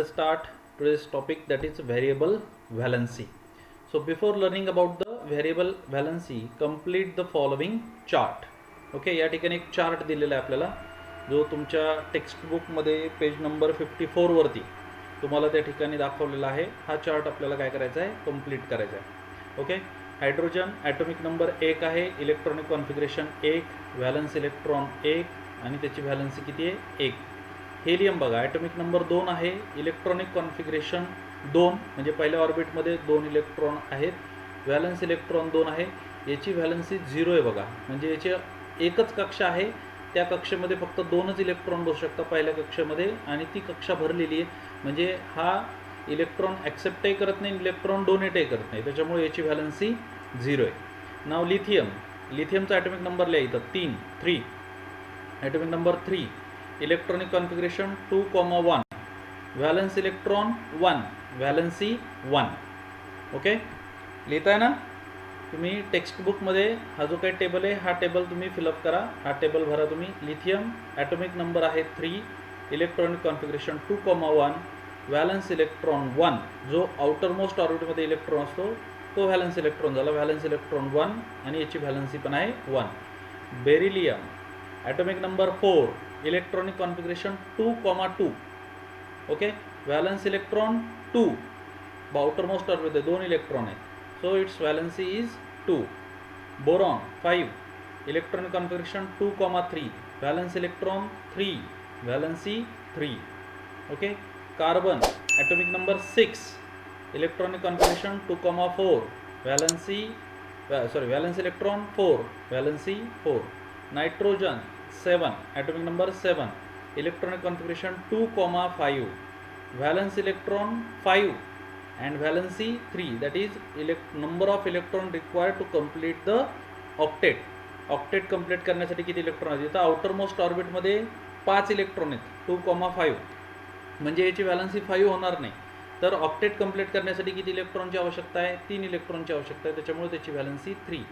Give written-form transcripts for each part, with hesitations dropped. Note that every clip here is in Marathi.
us start today's topic, that is variable valency. So before learning about the variable valency, complete the following chart. Okay, या ठिकाणी एक चार्ट दिलेला आहे आपल्याला, जो तुमच्या टेक्स्टबुकमध्ये पेज नंबर 54 वरती तुम्हाला त्या ठिकाणी दाखवलेला आहे. हा चार्ट आपल्याला काय करायचा आहे, कंप्लीट करायचा आहे. ओके, हायड्रोजन ॲटॉमिक नंबर 1 आहे, इलेक्ट्रॉनिक कॉन्फिगरेशन 1, व्हॅलन्स इलेक्ट्रॉन 1 आणि त्याची व्हॅलन्सी किती आहे 1. हेलियम बघा, ॲटॉमिक नंबर 2 आहे, इलेक्ट्रॉनिक कॉन्फिगरेशन 2, म्हणजे पहिल्या ऑर्बिटमध्ये 2 इलेक्ट्रॉन आहेत, व्हॅलन्स इलेक्ट्रॉन 2 आहे, याची व्हॅलन्सी 0 आहे बघा. म्हणजे याची एकच कक्षा आहे, त्या कक्षेमध्ये फक्त 2च इलेक्ट्रॉन बसू शकतात पहिल्या कक्षेमध्ये, आणि ती कक्षा भरलेली आहे. म्हणजे हा इलेक्ट्रॉन ॲक्सेप्टही करत नाही, इलेक्ट्रॉन डोनेटही करत नाही, त्याच्यामुळे याची व्हॅलन्सी 0 आहे. नाव लिथियमचा ॲटॉमिक नंबर लिहा इथं 3. Atomic number 3, electronic configuration 2,1, valence electron 1, valency 1. Okay, लिहिताय ना तुम्ही टेक्स्टबुकमध्ये. हा जो काही टेबल आहे, हा टेबल तुम्ही फिलअप करा, हा टेबल भरा तुम्ही. लिथियम ॲटॉमिक नंबर आहे 3, इलेक्ट्रॉनिक कॉन्फिगरेशन 2,1, व्हॅलन्स इलेक्ट्रॉन 1, जो आउटर मोस्ट ऑर्बिटमध्ये इलेक्ट्रॉन असतो तो व्हॅलन्स इलेक्ट्रॉन झाला, व्हॅलन्स इलेक्ट्रॉन 1, आणि याची व्हॅलन्सी पण आहे 1. Beryllium atomic number 4, electronic configuration 2,2, okay, valence electron 2, outermost orbit 2 electron आहे, so its valency is 2. Boron 5, electronic configuration 2,3, valence electron 3, valency 3. Okay, carbon atomic number 6, electronic configuration 2,4, valence electron 4, valency 4. Nitrogen 7, atomic number 7, electronic configuration 2,5, valence electron 5 and valency 3, that is number of electron required to complete the octet. Octet complete करण्यासाठी किती इलेक्ट्रॉन आहेत, इथं आउटर मोस्ट ऑर्बिटमध्ये 5 इलेक्ट्रॉन आहेत, 2,5, म्हणजे याची व्हॅलन्सी 5 होणार नाही. तर ऑक्टेट कंप्लीट करण्यासाठी किती इलेक्ट्रॉनची आवश्यकता आहे, 3 इलेक्ट्रॉनची आवश्यकता आहे, त्याच्यामुळे त्याची valency 3.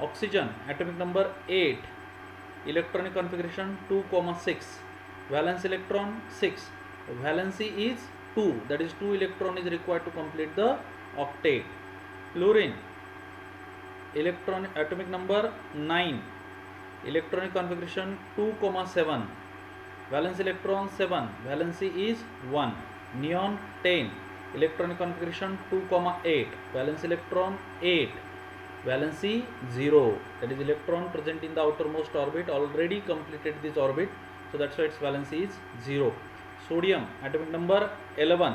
Oxygen atomic number 8, electronic configuration 2,6, valence electron 6, valency is 2, that is 2 electron is required to complete the octet. Fluorine, atomic number 9, electronic configuration 2,7, valence electron 7, valency is 1. Neon 10, electronic configuration 2,8, valence electron 8, valency 0, that is electron present in the outermost orbit already completed this orbit, so that's why its valency is 0. Sodium atomic number 11,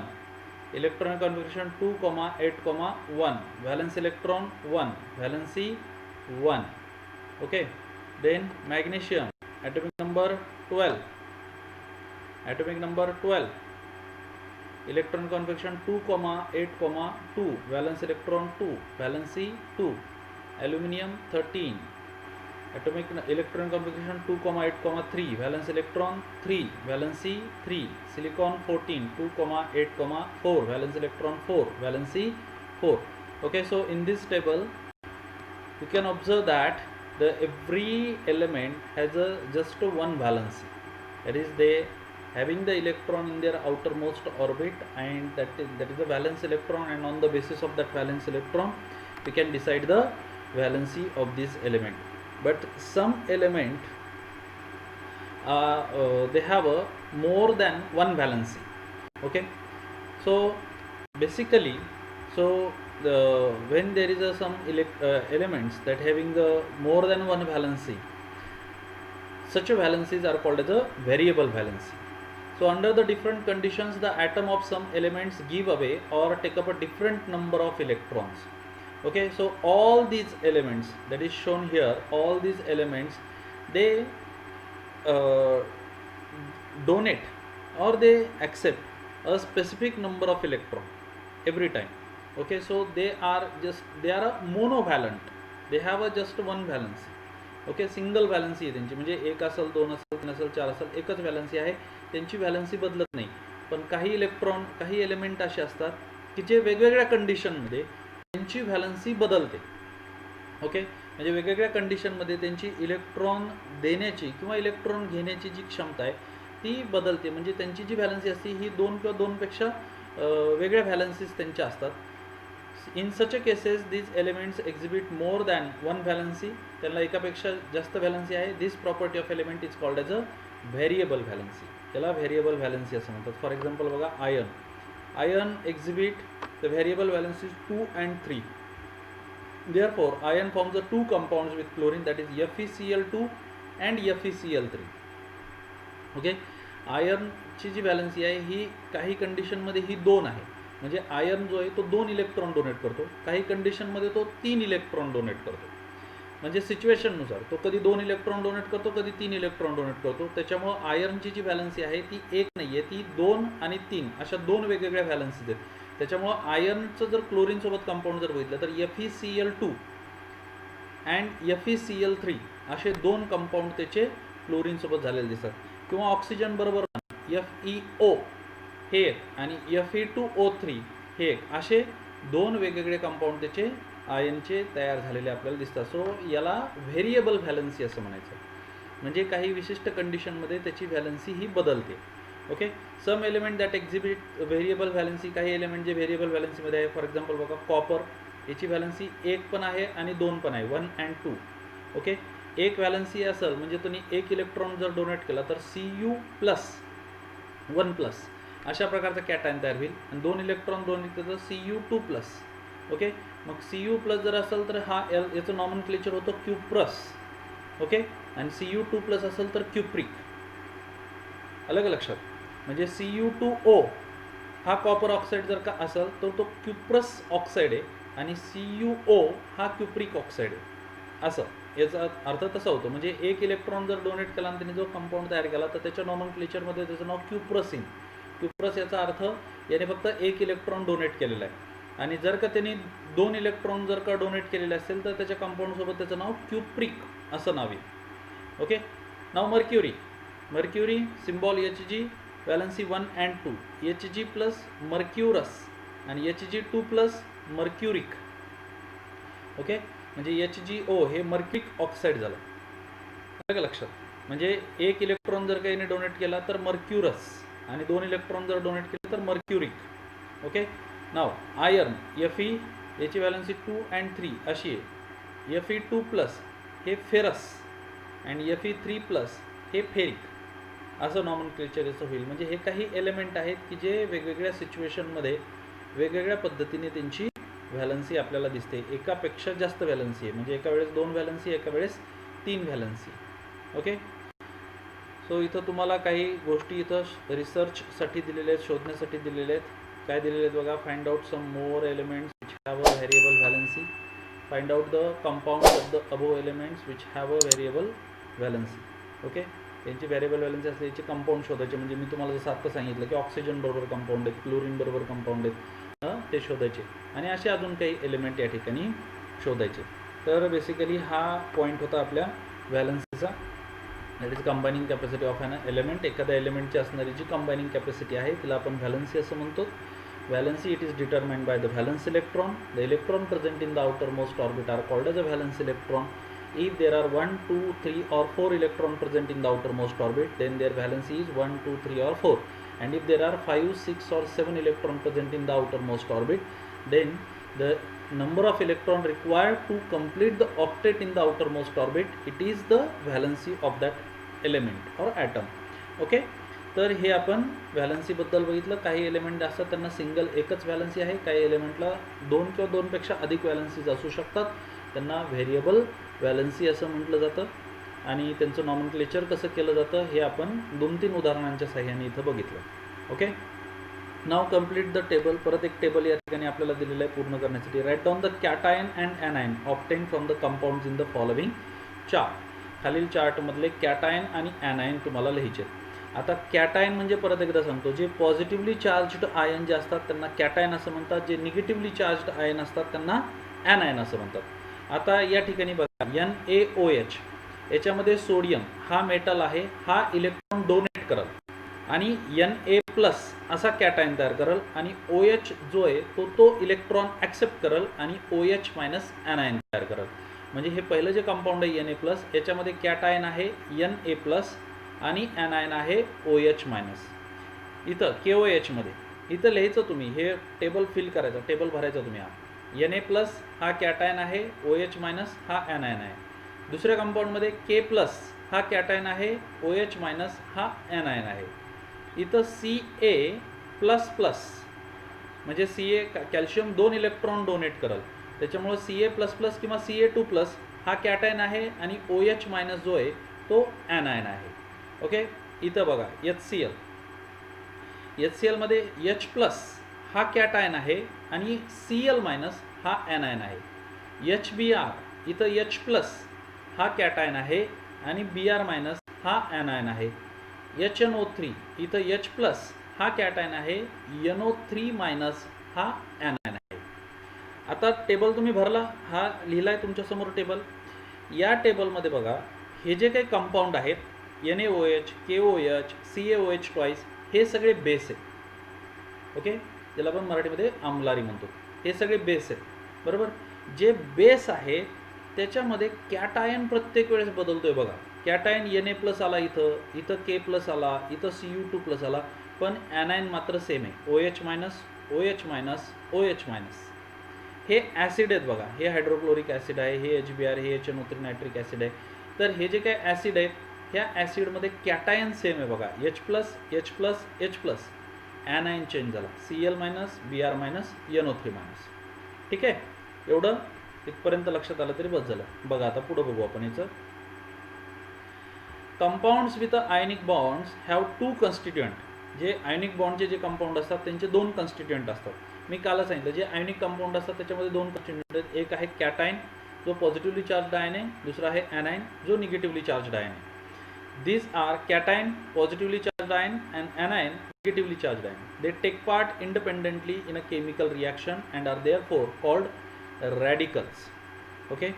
electronic configuration 2,8,1, valence electron 1, valency 1. Okay, then magnesium atomic number 12, electron configuration 2,8,2, valence electron 2, valency 2. Aluminium 13, atomic electron configuration 2,8,3, valence electron 3, valency 3. Silicon 14, 2,8,4, valence electron 4, valency 4. Okay, so in this table you can observe that every element has just one valency, that is they having the electron in their outermost orbit, and that is the valence electron, and on the basis of that valence electron we can decide the valency of this element. But some element they have a more than one valency. Okay, so basically, when there is some elements that having the more than one valency, such a valencies are called as a variable valency. So under the different conditions, the atom of some elements give away or take up a different number of electrons. Okay, so all these elements that is shown here, all these elements, they donate or they accept a specific number of electron every time. Okay, so they are a monovalent, they have a just one valency. Okay, single valency आहे त्यांची, म्हणजे 1 असेल, 2 असेल, 3 असेल, 4 असेल, एकच व्हॅलन्सी आहे, त्यांची व्हॅलन्सी बदलत नाही. पण काही एलिमेंट असे असतात की जे वेगवेगळ्या कंडिशनमध्ये त्यांची व्हॅलन्सी बदलते. ओके, म्हणजे वेगवेगळ्या कंडिशनमध्ये त्यांची इलेक्ट्रॉन देण्याची किंवा इलेक्ट्रॉन घेण्याची जी क्षमता आहे ती बदलते, म्हणजे त्यांची जी व्हॅलन्सी असते ही 2 किंवा 2पेक्षा वेगळ्या व्हॅलन्सीज त्यांच्या असतात. In such a cases this elements exhibit more than one valency, त्यांना एकापेक्षा जास्त व्हॅलन्सी आहे. This property of element is called as a variable valency, त्याला व्हेरिएबल व्हॅलन्सी असं म्हणतात. फॉर एक्झाम्पल बघा, iron exhibit the variable valencies 2 and 3. Therefore, iron forms the two compounds with chlorine, that is FeCl2 and FeCl3. ओके, आयर्नची जी व्हॅलन्सी आहे ही काही कंडिशनमध्ये ही 2 आहे, म्हणजे आयर्न जो आहे तो 2 इलेक्ट्रॉन डोनेट करतो, काही कंडिशनमध्ये तो 3 इलेक्ट्रॉन डोनेट करतो. म्हणजे सिच्युएशननुसार तो कधी 2 इलेक्ट्रॉन डोनेट करतो, कधी 3 इलेक्ट्रॉन डोनेट करतो. त्याच्यामुळं आयर्नची जी व्हॅलन्सी आहे ती 1 नाही आहे, ती 2 आणि 3 अशा 2 वेगवेगळ्या व्हॅलन्सीज आहेत. त्याच्यामुळं आयर्नचं जर क्लोरीनसोबत कंपाऊंड जर बघितलं तर FeCl2 अँड FeCl3 असे 2 कंपाऊंड त्याचे क्लोरीनसोबत झालेले दिसतात. किंवा ऑक्सिजन बरोबर FeO हे एक आणि Fe2O3 हे एक, असे 2 वेगवेगळे कंपाऊंड त्याचे आयनचे तयार झालेले आपल्याला दिसतात. सो याला व्हेरिएबल व्हॅलन्सी असं म्हणायचं, म्हणजे काही विशिष्ट कंडिशनमध्ये त्याची व्हॅलन्सी ही बदलते. Okay, some element that exhibit variable valency, काही एलिमेंट जे व्हेरिएबल व्हॅलन्सीमध्ये आहे. फॉर एक्झाम्पल बघा, कॉपर, याची व्हॅलन्सी 1 पण आहे आणि 2 पण आहे, 1 and 2. ओके, एक व्हॅलन्सी असेल म्हणजे तुम्ही 1 इलेक्ट्रॉन जर डोनेट केला तर Cu+1+ अशा प्रकारचा कॅटायन तयार होईल. आणि 2 इलेक्ट्रॉन डोनेट केलं तर Cu2+. ओके, मग Cu+ जर असेल तर हा याचं नॉमनक्लेचर होतं Cuprous. ओके, आणि Cu2+ असेल तर क्युप्रिक. अलग लक्षात, म्हणजे Cu2O हा कॉपर ऑक्साईड जर का असेल तर तो क्युप्रस ऑक्साईड आहे आणि CuO हा क्युप्रिक ऑक्साईड आहे. असं याचा अर्थ तसा होतो. म्हणजे 1 इलेक्ट्रॉन जर डोनेट केला आणि त्याने जो कंपाऊंड तयार केला तर त्याच्या नॉमनक्लेचरमध्ये त्याचं नाव क्युप्रसिन. क्युप्रस याचा अर्थ याने फक्त 1 इलेक्ट्रॉन डोनेट केलेला आहे. आणि जर का त्यांनी 2 इलेक्ट्रॉन जर का डोनेट केलेले असेल तर त्याच्या कंपाऊंडसोबत त्याचं नाव क्युप्रिक असं नाव आहे. Okay, now mercury symbol Hg, valency 1 and 2, Hg+ mercurous आणि Hg2+ मर्क्युरिक. ओके, म्हणजे HgO हे मर्क्युरिक ऑक्साईड झालं. अलग लक्षात, म्हणजे 1 इलेक्ट्रॉन जर काही डोनेट केला तर मर्क्युरस आणि 2 इलेक्ट्रॉन जर डोनेट केले तर मर्क्युरिक. ओके, नाव आयर्न Fe याची व्हॅलन्सी 2 and 3 अशी आहे. Fe2+ हे फेरस आणि Fe3+ हे फेरिक, असं नॉमनक्लेचर याचं होईल. म्हणजे हे काही एलिमेंट आहेत की जे वेगवेगळ्या सिच्युएशनमध्ये वेगवेगळ्या पद्धतीने त्यांची व्हॅलन्सी आपल्याला दिसते. एकापेक्षा जास्त व्हॅलन्सी आहे, म्हणजे एका वेळेस 2 व्हॅलन्सी, एका वेळेस 3 व्हॅलन्सी. ओके, सो इथं तुम्हाला काही गोष्टी इथं रिसर्चसाठी दिलेल्या आहेत, शोधण्यासाठी दिलेल्या आहेत. काय दिलेले आहेत बघा, find out some more elements which have a variable valency, find out the compounds of the above elements which have a variable valency. Okay, यांची व्हेरिएबल व्हॅलन्सी असते, याचे कंपाऊंड शोधायचे. म्हणजे मी तुम्हाला जसं आत्ता सांगितलं की ऑक्सिजन बरोबर कंपाऊंड आहेत, क्लोरीन बरोबर कंपाऊंड आहेत, ते शोधायचे. आणि असे अजून काही एलिमेंट या ठिकाणी शोधायचे. तर बेसिकली हा पॉईंट होता आपल्या व्हॅलन्सीचा, that is combining capacity of an element. एखाद्या एलिमेंटची असणारी जी कंबायनिंग कॅपॅसिटी आहे तिला आपण व्हॅलन्सी असं म्हणतो. Valency, it is determined by the valence electron. The electron present in the outermost orbit are called as a valence electron. If there are 1, 2, 3 or 4 electron present in the outermost orbit, then their valency is 1, 2, 3 or 4. And if there are 5, 6 or 7 electron present in the outermost orbit, then the number of electron required to complete the octet in the outermost orbit, it is the valency of that element or atom. Okay, तर हे आपण व्हॅलन्सीबद्दल बघितलं. काही एलिमेंट असतात त्यांना सिंगल एकच व्हॅलन्सी आहे, काही एलिमेंटला 2 किंवा 2पेक्षा अधिक व्हॅलन्सीज असू शकतात, त्यांना व्हेरिएबल व्हॅलन्सी असं म्हटलं जातं. आणि त्यांचं नॉमनक्लेचर कसं केलं जातं हे आपण 2-3 उदाहरणांच्या साहाय्याने इथं बघितलं. Okay, now complete the table. परत एक टेबल या ठिकाणी आपल्याला दिलेलं आहे पूर्ण करण्यासाठी. Write down the cation and anion obtain from the compounds in the following chart. खालील चार्टमधले कॅटायन आणि ॲनायन तुम्हाला लिहायचे. आता कॅटायन म्हणजे परत एकदा सांगतो, जे पॉझिटिव्हली चार्ज्ड आयन जे असतात त्यांना कॅटायन असं म्हणतात, जे निगेटिव्हली चार्ज्ड आयन असतात त्यांना ॲनायन असं म्हणतात. आता या ठिकाणी बघा, NaOH याच्यामध्ये सोडियम हा मेटल आहे, हा इलेक्ट्रॉन डोनेट करल आणि Na+ असा कॅटायन तयार करल आणि OH जो आहे तो इलेक्ट्रॉन ॲक्सेप्ट करल आणि OH- ॲनायन तयार करल. म्हणजे हे पहिलं जे कंपाऊंड आहे Na+, याच्यामध्ये कॅटायन आहे Na+, आणि ॲनायन आहे OH मायनस. इथं KOH मध्ये इथं लिहायचं तुम्ही, हे टेबल फिल करायचं, टेबल भरायचं तुम्ही. हा Na प्लस हा कॅटायन आहे, OH मायनस हा ॲनायन आहे. दुसऱ्या कंपाऊंडमध्ये K प्लस हा कॅटायन आहे, OH मायनस हा ॲनायन आहे. इथं Ca प्लस प्लस म्हणजे Ca कॅल्शियम 2 इलेक्ट्रॉन डोनेट करेल, त्याच्यामुळे Ca प्लस प्लस किंवा Ca2 प्लस हा कॅटायन आहे आणि OH मायनस जो आहे तो ॲनायन आहे. ओके, इथं बघा HCl मध्ये H प्लस हा कॅटायन आहे आणि Cl मायनस हा ॲनायन आहे. HBr इथं H प्लस हा कॅटायन आहे आणि Br मायनस हा ॲनायन आहे. HNO3 इथं H प्लस हा कॅटायन आहे, NO3 मायनस हा ॲनायन आहे. आता टेबल तुम्ही भरला, हा लिहिलाय तुमच्यासमोर टेबल. या टेबलमध्ये बघा हे जे काही कंपाऊंड आहेत NaOH, KOH, CaOH ट्वाईस, हे सगळे बेस आहेत. ओके, ज्याला आपण मराठीमध्ये आम्लारी म्हणतो, हे सगळे बेस आहेत. बरोबर, जे बेस आहे त्याच्यामध्ये कॅटायन प्रत्येक वेळेस बदलतोय. बघा कॅटायन Na प्लस आला, इथं K प्लस आला, इथं Cu2 प्लस आला, पण ॲनायन मात्र सेम आहे, OH minus OH minus OH minus. हे ॲसिड आहेत बघा, हे हायड्रोक्लोरिक ॲसिड आहे, हे HBr, हे HNO3 नायट्रिक ॲसिड आहे. तर हे जे काही ॲसिड आहेत ह्या ॲसिडमध्ये कॅटायन सेम आहे बघा, H plus H plus H plus, anion change झाला, Cl minus Br minus NO3 minus. ठीक आहे, एवढं इथपर्यंत लक्षात आलं तरी बस झालं. बघा आता पुढं बघू आपण याचं. Compounds with ionic bonds have 2 कन्स्टिट्युएंट. जे आयनिक बॉन्डचे जे कंपाऊंड असतात त्यांचे 2 कन्स्टिट्युएंट असतात. मी कालच सांगितलं, जे आयनिक कंपाऊंड असतात त्याच्यामध्ये 2 कन्स्टिट्युएंट आहेत. एक आहे कॅटायन जो पॉझिटिव्हली चार्ज आयन आहे, दुसरा आहे ॲनायन जो निगेटिव्हली चार्ज आयन आहे. These are cation positively charged ion and anion negatively charged ion. They take part independently in a chemical reaction and are therefore called radicals. Okay,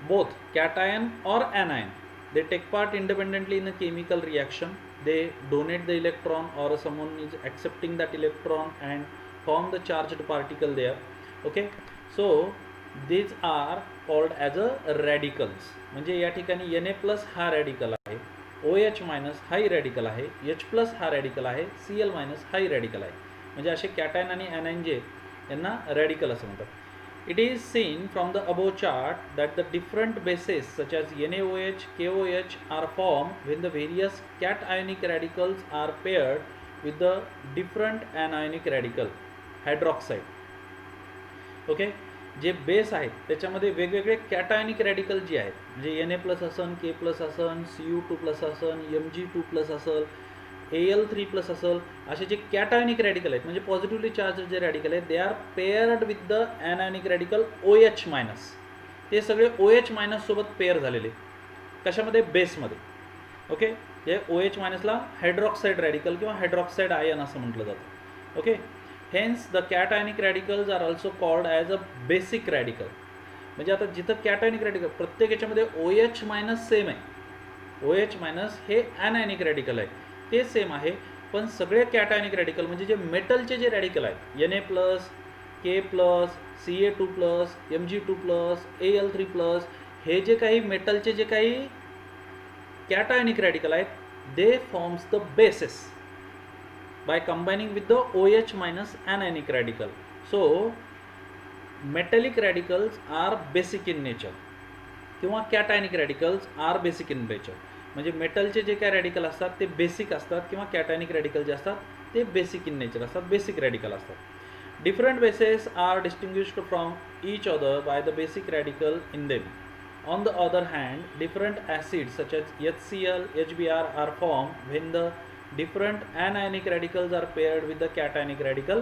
both cation or anion, they take part independently in a chemical reaction. They donate the electron or someone is accepting that electron and form the charged particle there. Okay, so these are called as a radicals. म्हणजे या ठिकाणी Na प्लस हा रॅडिकल आहे, OH मायनस हाही रॅडिकल आहे, H प्लस हा रॅडिकल आहे, Cl मायनस हाही रॅडिकल आहे. म्हणजे असे कॅटायन आणि ॲनायन जे यांना रॅडिकल असं म्हणतात. It is seen from the above chart that the different bases such as NaOH, KOH are formed when the various cationic radicals are paired with the different anionic radical hydroxide. Okay, जे बेस आहेत त्याच्यामध्ये वेगवेगळे कॅटायनिक रॅडिकल जे आहेत, म्हणजे Na प्लस असन, K प्लस असन, Cu2 प्लस असन, Mg2 प्लस असल, Al3 प्लस असल, असे जे कॅटायनिक रॅडिकल आहेत म्हणजे पॉझिटिव्हली चार्ज जे रॅडिकल आहेत, they are paired with the anionic radical OH minus. ते सगळे OH मायनस सोबत पेअर झालेले कशामध्ये, बेसमध्ये. ओके, हे OH मायनसला हायड्रॉक्साईड रॅडिकल किंवा हायड्रॉक्साईड आयन असं म्हटलं जातं. Okay, hence the cationic radicals are also called as a basic radical. म्हणजे आता जिथं कॅटायनिक रॅडिकल प्रत्येक याच्यामध्ये OH मायनस सेम आहे, OH मायनस हे ॲनायनिक रॅडिकल आहे ते सेम आहे, पण सगळे कॅटायनिक रॅडिकल म्हणजे जे मेटलचे जे रॅडिकल आहेत Na plus, K plus, Ca2 plus, Mg2 plus, Al3 plus, हे जे काही मेटलचे जे काही कॅटायनिक रॅडिकल आहेत दे forms the basis by combining with the OH minus anionic radical. So metallic radicals are basic in nature किंवा cationic radicals are basic in nature. म्हणजे मेटलचे जे काय रॅडिकल असतात ते बेसिक असतात किंवा कॅटायनिक रॅडिकल जे असतात ते बेसिक इन नेचर असतात, बेसिक रॅडिकल असतात. Different bases are distinguished from each other by the basic radical in them. On the other hand, different acids such as HCl, HBr are formed when the different anionic radicals are paired with the cationic radical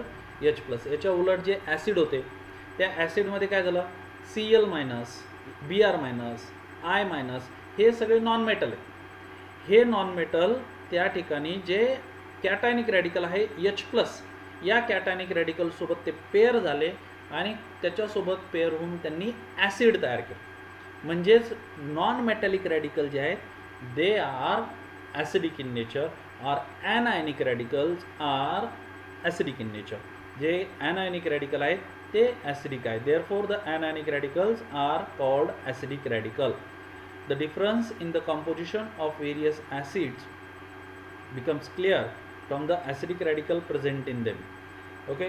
H plus. याच्या उलट जे ॲसिड होते त्या ॲसिडमध्ये काय झालं, Cl minus, Br minus, I minus, हे सगळे नॉन मेटल आहे. हे नॉन मेटल त्या ठिकाणी जे कॅटायनिक रॅडिकल आहे H प्लस, या कॅटायनिक रॅडिकलसोबत ते पेअर झाले आणि त्याच्यासोबत पेअर होऊन त्यांनी ॲसिड तयार केलं. म्हणजेच नॉन मेटॅलिक रॅडिकल जे आहेत they R acidic in nature or anionic radicals are acidic in nature. जे anionic radical आहेत ते acidic आहे. Therefore the anionic radicals are called acidic radical. the difference in the composition of various acids becomes clear from the acidic radical present in them. Okay,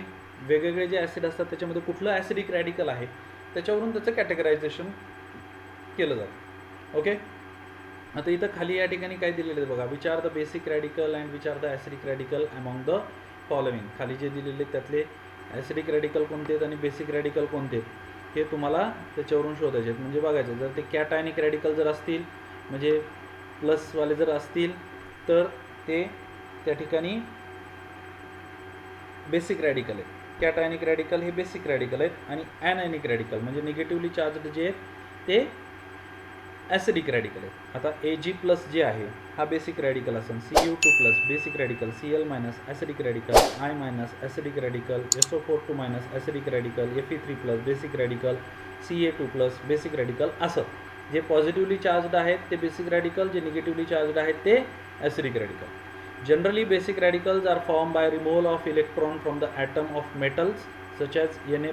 वेगवेगळे जे ॲसिड असतात त्याच्यामध्ये कुठलं ॲसिडिक रॅडिकल आहे त्याच्यावरून त्याचं कॅटेगरायझेशन केलं जातं. ओके, आता इथं खाली या ठिकाणी काय दिलेलं आहे बघा, which are the basic radical and which are the acidic radical among the following. खाली जे दिलेले त्यातले ॲसिडिक रॅडिकल कोणते आहेत आणि बेसिक रॅडिकल कोणते आहेत हे तुम्हाला त्याच्यावरून शोधायचे आहेत. म्हणजे बघायचं, जर ते कॅटायनिक रॅडिकल जर असतील म्हणजे प्लसवाले जर असतील तर ते त्या ठिकाणी बेसिक रॅडिकल आहेत. कॅटायनिक रॅडिकल हे बेसिक रॅडिकल आहेत आणि ॲनायनिक रॅडिकल म्हणजे निगेटिव्हली चार्जड जे आहेत ते ॲसिडिक रॅडिकल आहेत. आता Ag+ जे आहे हा बेसिक रॅडिकल असेल, Cu2+ basic radical, Cl- acidic radical, I- acidic radical, SO4 acidic radical, Fe3+ basic radical, Ca2+ basic radical. असं जे पॉझिटिव्हली चार्जड आहेत ते बेसिक रॅडिकल, जे निगेटिव्हली चार्जड आहेत ते acidic radical. Generally, basic radicals are formed by removal of electron from the atom of metals such as Na+,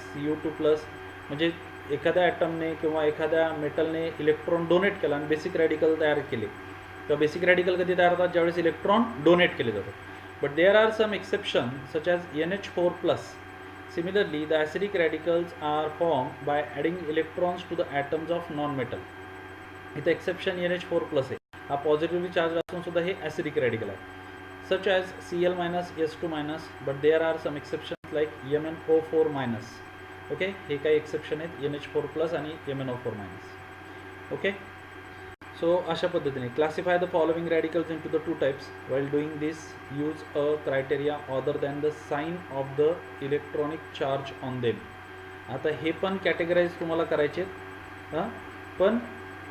Cu2+. म्हणजे एखाद्या ॲटमने किंवा एखाद्या मेटलने इलेक्ट्रॉन डोनेट केला आणि बेसिक रॅडिकल तयार केले. तर बेसिक रॅडिकल कधी तयार होतात, ज्यावेळेस इलेक्ट्रॉन डोनेट केले जातात. But there are some exception such as NH4+. Similarly the acidic radicals are form by adding electrons to the atoms of non metal. इथं एक्सेप्शन NH4+ आहे, हा पॉझिटिव्हली चार्ज असून सुद्धा हे ॲसिडिक रॅडिकल आहे. Such as Cl- S2-, but there are some exceptions like MnO4-. Okay, हे काही एक्सेप्शन आहेत NH4+ आणि MnO4-. ओके, सो अशा पद्धतीने classify the following radicals in to the 2 types. While doing this use a criteria other than the sign of the electronic charge on them. आता हे पण कॅटेगराईज तुम्हाला करायचे आहेत, पण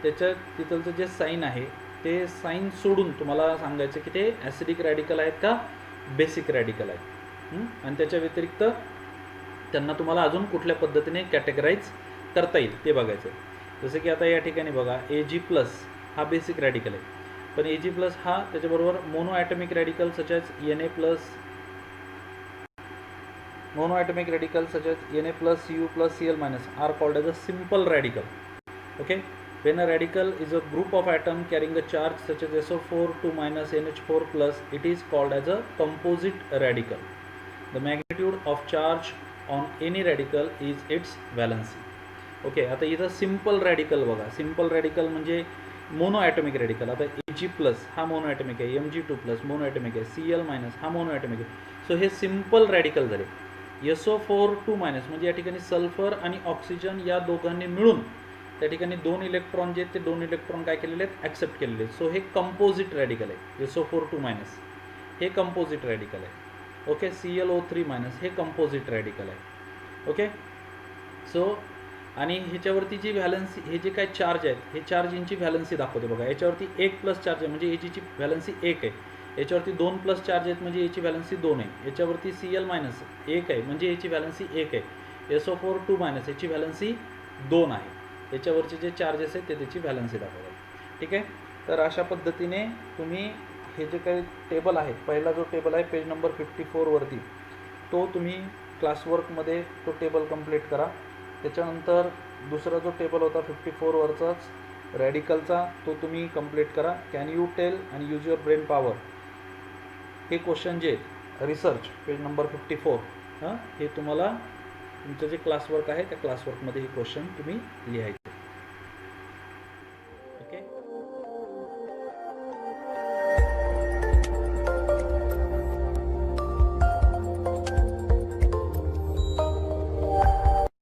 त्याच्यात तिथलचं जे साईन आहे ते साईन सोडून तुम्हाला सांगायचं की ते ॲसिडिक रॅडिकल आहेत का बेसिक रॅडिकल आहेत. आणि त्याच्या व्यतिरिक्त त्यांना तुम्हाला अजून कुठल्या पद्धतीने कॅटेगराईज करता येईल ते बघायचं आहे. जसं की आता या ठिकाणी बघा, Ag+ हा बेसिक रॅडिकल आहे, पण Ag+ हा त्याच्याबरोबर mono atomic radical such as Na+, mono atomic radical such as Na+, Cu+, Cl- are called as a simple radical. Okay, when a radical is a group of atoms carrying a charge such as SO4 NH4+, it is called as a composite radical. The magnitude of charge on any radical is its valency. Okay, आता इथं सिम्पल रॅडिकल बघा, सिम्पल रॅडिकल म्हणजे मोनो ॲटॉमिक रॅडिकल. आता Ag+ हा मोनो ॲटॉमिक आहे, Mg2+ मोनो ॲटॉमिक आहे, Cl- हा मोनो ॲटॉमिक आहे. सो हे सिम्पल रॅडिकल झाले. SO4 म्हणजे या ठिकाणी सल्फर आणि ऑक्सिजन या दोघांनी मिळून त्या ठिकाणी 2 इलेक्ट्रॉन जे ते 2 इलेक्ट्रॉन काय केलेले आहेत, ॲक्सेप्ट केलेले आहेत. सो हे कंपोजिट रॅडिकल आहे. SO4 हे कंपोजिट रॅडिकल आहे. ओके, ClO3- हे कंपोजिट रॅडिकल आहे. ओके, सो आणि ह्याच्यावरती जी व्हॅलन्सी, हे जे काय चार्ज आहेत हे चार्जिंगची व्हॅलन्सी दाखवते बघा. याच्यावरती 1+ चार्ज आहे म्हणजे Ag ची व्हॅलन्सी 1 आहे. याच्यावरती 2+ चार्ज आहेत म्हणजे याची व्हॅलन्सी 2 आहे. याच्यावरती Cl- 1 आहे म्हणजे याची व्हॅलन्सी 1 आहे. SO4 याची व्हॅलन्सी 2 आहे. याच्यावरचे जे चार्जेस आहेत ते त्याची व्हॅलन्सी दाखवतात. ठीक आहे, तर अशा पद्धतीने तुम्ही हे जे काही टेबल आहेत, पहिला जो टेबल आहे पेज नंबर 54 वरती, तो तुम्ही क्लासवर्कमध्ये तो टेबल कंप्लीट करा. त्याच्यानंतर दुसरा जो टेबल होता 54 वरचाच रॅडिकलचा, तो तुम्ही कंप्लीट करा. कॅन यू टेल आणि यूज युअर ब्रेन पॉवर, हे क्वेश्चन जे रिसर्च पेज नंबर 54, हे तुम्हाला तुमचं जे क्लासवर्क आहे त्या क्लासवर्कमध्ये हे क्वेश्चन तुम्ही लिहायचे.